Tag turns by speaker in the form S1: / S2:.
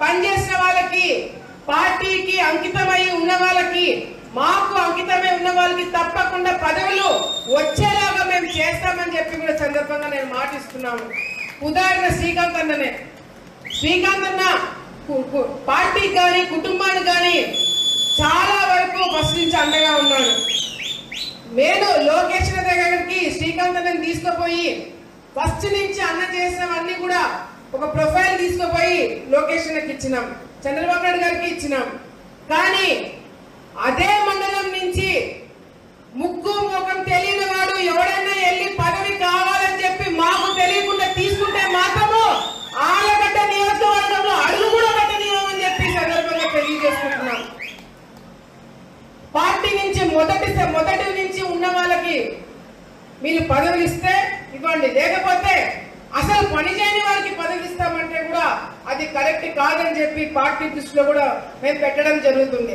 S1: పనిచేసిన వాళ్ళకి, పార్టీకి అంకితమై ఉన్న వాళ్ళకి, మాకు అంకితమై ఉన్న వాళ్ళకి తప్పకుండా పదవులు వచ్చేలాగా మేము చేస్తామని చెప్పి కూడా సందర్భంగా నేను మాటిస్తున్నాను. ఉదాహరణ శ్రీకాంత్ అన్ననే. శ్రీకాంత్ అన్న పార్టీకి కానీ కుటుంబానికి కానీ చాలా వరకు ఫస్ట్ నుంచి అండగా ఉన్నాడు. నేను లోకేష్ దగ్గరికి శ్రీకాంత్ అన్నని తీసుకుపోయి ఫస్ట్ నుంచి అన్న చేసినవన్నీ కూడా ఒక ప్రొఫైల్ తీసుకుపోయి లోకేష్ అన్నకి ఇచ్చినాం, చంద్రబాబు నాయుడు గారికి ఇచ్చినాం. కానీ అదే మండలం నుంచి ముక్కు ముఖం తెలియని వాడు ఎవడైనా వెళ్ళి పదవి కావాలని చెప్పి మాకు తెలియకుండా తీసుకుంటే మాత్రము ఆలగడ్డ నియోజకవర్గంలో అడుగు కూడా పెట్టనివ్వమని చెప్పి సందర్భంగా తెలియజేసుకుంటున్నాం. పార్టీ నుంచి మొదటి నుంచి ఉన్న వాళ్ళకి మీరు పదవులు ఇస్తే ఇవ్వండి, లేకపోతే అసలు పని చేయని వారికి పదవి ఇస్తామంటే కూడా అది కరెక్ట్ కాదని చెప్పి పార్టీ దృష్టిలో కూడా మేము పెట్టడం జరుగుతుంది.